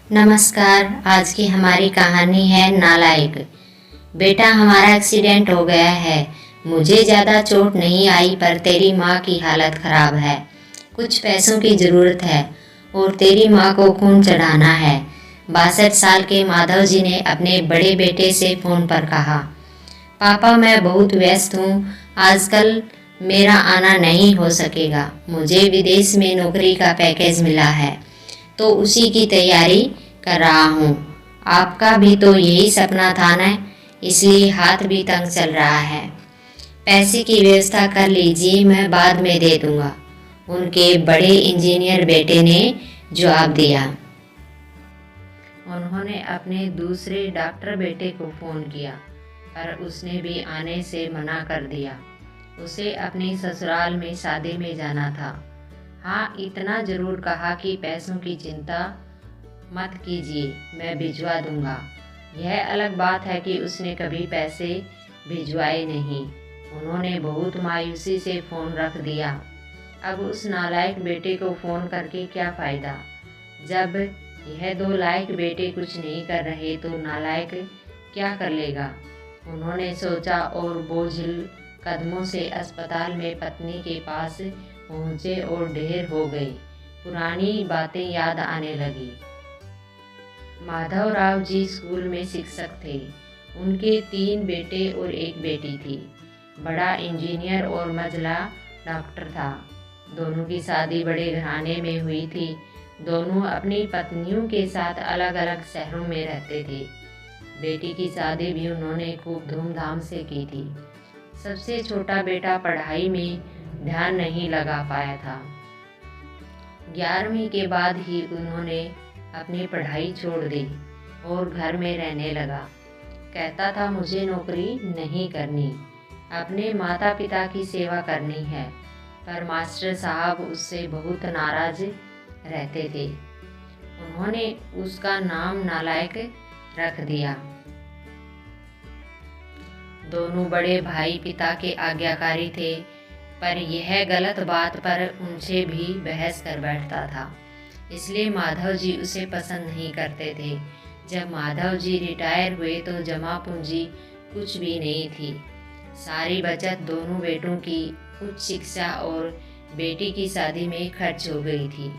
नमस्कार। आज की हमारी कहानी है नालायक। बेटा, हमारा एक्सीडेंट हो गया है। मुझे ज़्यादा चोट नहीं आई, पर तेरी माँ की हालत ख़राब है। कुछ पैसों की ज़रूरत है और तेरी माँ को खून चढ़ाना है। 62 साल के माधव जी ने अपने बड़े बेटे से फ़ोन पर कहा। पापा, मैं बहुत व्यस्त हूँ। आजकल मेरा आना नहीं हो सकेगा। मुझे विदेश में नौकरी का पैकेज मिला है, तो उसी की तैयारी कर रहा हूँ। आपका भी तो यही सपना था ना, इसलिए हाथ भी तंग चल रहा है। पैसे की व्यवस्था कर लीजिए, मैं बाद में दे दूँगा, उनके बड़े इंजीनियर बेटे ने जवाब दिया। उन्होंने अपने दूसरे डॉक्टर बेटे को फ़ोन किया, पर उसने भी आने से मना कर दिया। उसे अपनी ससुराल में शादी में जाना था। हाँ, इतना ज़रूर कहा कि पैसों की चिंता मत कीजिए, मैं भिजवा दूंगा। यह अलग बात है कि उसने कभी पैसे भिजवाए नहीं। उन्होंने बहुत मायूसी से फ़ोन रख दिया। अब उस नालायक बेटे को फ़ोन करके क्या फ़ायदा? जब यह दो लायक बेटे कुछ नहीं कर रहे तो नालायक क्या कर लेगा? उन्होंने सोचा और बोझिल कदमों से अस्पताल में पत्नी के पास पहुँचे और ढेर हो गई। पुरानी बातें याद आने लगी। माधवराव जी स्कूल में शिक्षक थे। उनके 3 बेटे और 1 बेटी थी। बड़ा इंजीनियर और मझला डॉक्टर था। दोनों की शादी बड़े घराने में हुई थी। दोनों अपनी पत्नियों के साथ अलग अलग शहरों में रहते थे। बेटी की शादी भी उन्होंने खूब धूमधाम से की थी। सबसे छोटा बेटा पढ़ाई में ध्यान नहीं लगा पाया था। 11वीं के बाद ही उन्होंने अपनी पढ़ाई छोड़ दी और घर में रहने लगा। कहता था, मुझे नौकरी नहीं करनी, अपने माता पिता की सेवा करनी है। पर मास्टर साहब उससे बहुत नाराज रहते थे। उन्होंने उसका नाम नालायक रख दिया। दोनों बड़े भाई पिता के आज्ञाकारी थे, पर यह गलत बात पर उनसे भी बहस कर बैठता था। इसलिए माधव जी उसे पसंद नहीं करते थे। जब माधव जी रिटायर हुए तो जमा पूंजी कुछ भी नहीं थी। सारी बचत दोनों बेटों की उच्च शिक्षा और बेटी की शादी में खर्च हो गई थी।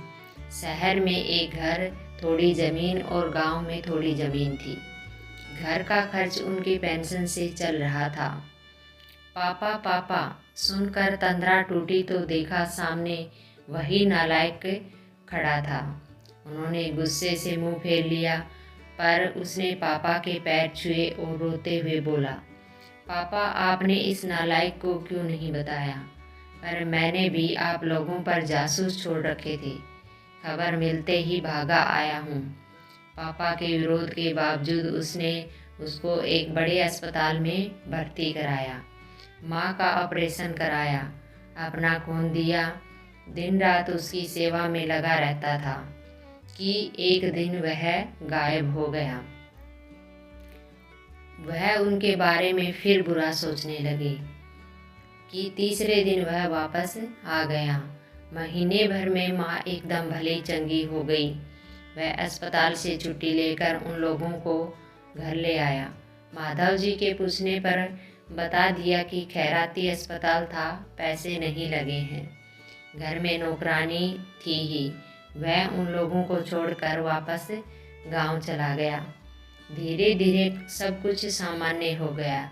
शहर में एक घर, थोड़ी ज़मीन और गांव में थोड़ी ज़मीन थी। घर का खर्च उनकी पेंशन से चल रहा था। पापा पापा सुनकर तंद्रा टूटी तो देखा सामने वही नालायक खड़ा था। उन्होंने गुस्से से मुंह फेर लिया, पर उसने पापा के पैर छुए और रोते हुए बोला, पापा, आपने इस नालायक को क्यों नहीं बताया? पर मैंने भी आप लोगों पर जासूस छोड़ रखे थे। खबर मिलते ही भागा आया हूँ। पापा के विरोध के बावजूद उसने उसको एक बड़े अस्पताल में भर्ती कराया। माँ का ऑपरेशन कराया, अपना खून दिया। दिन रात उसकी सेवा में लगा रहता था कि एक दिन वह गायब हो गया। वह उनके बारे में फिर बुरा सोचने लगे कि तीसरे दिन वह वापस आ गया। महीने भर में माँ एकदम भली चंगी हो गई। वह अस्पताल से छुट्टी लेकर उन लोगों को घर ले आया। माधव जी के पूछने पर बता दिया कि खैराती अस्पताल था, पैसे नहीं लगे हैं। घर में नौकरानी थी ही। वह उन लोगों को छोड़कर वापस गांव चला गया। धीरे धीरे सब कुछ सामान्य हो गया।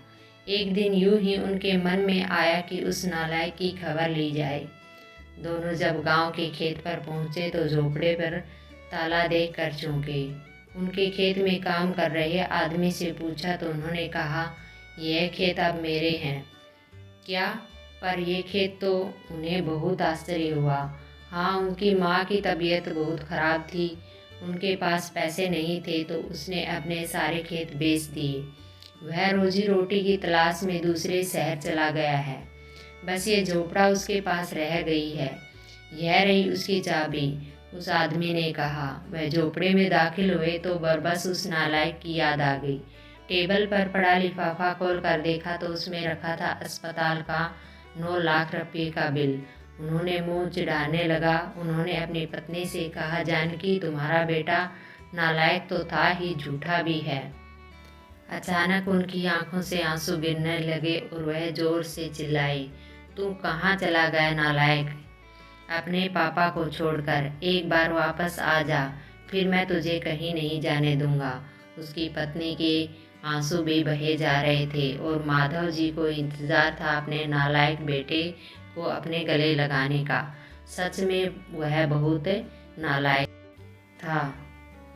एक दिन यूं ही उनके मन में आया कि उस नालायक की खबर ली जाए। दोनों जब गांव के खेत पर पहुंचे तो झोपड़े पर ताला देख कर चौंके। उनके खेत में काम कर रहे आदमी से पूछा तो उन्होंने कहा, यह खेत अब मेरे हैं। क्या? पर यह खेत तो उन्हें बहुत आश्चर्य हुआ। हाँ, उनकी माँ की तबीयत बहुत ख़राब थी। उनके पास पैसे नहीं थे तो उसने अपने सारे खेत बेच दिए। वह रोजी रोटी की तलाश में दूसरे शहर चला गया है। बस ये झोपड़ा उसके पास रह गई है। यह रही उसकी चाबी, उस आदमी ने कहा। वह झोपड़े में दाखिल हुए तो बस उस नालायक की याद आ गई। टेबल पर पड़ा लिफाफा खोल कर देखा तो उसमें रखा था अस्पताल का 9 लाख रुपये का बिल। उन्होंने मुंह चिढ़ाने लगा। उन्होंने अपनी पत्नी से कहा, जानकी, तुम्हारा बेटा नालायक तो था ही, झूठा भी है। अचानक उनकी आंखों से आंसू गिरने लगे और वह जोर से चिल्लाई, तू कहाँ चला गया नालायक? अपने पापा को छोड़कर एक बार वापस आ जा, फिर मैं तुझे कहीं नहीं जाने दूंगा। उसकी पत्नी के आंसू भी बहे जा रहे थे और माधव जी को इंतजार था अपने नालायक बेटे को अपने गले लगाने का। सच में वह बहुत नालायक था।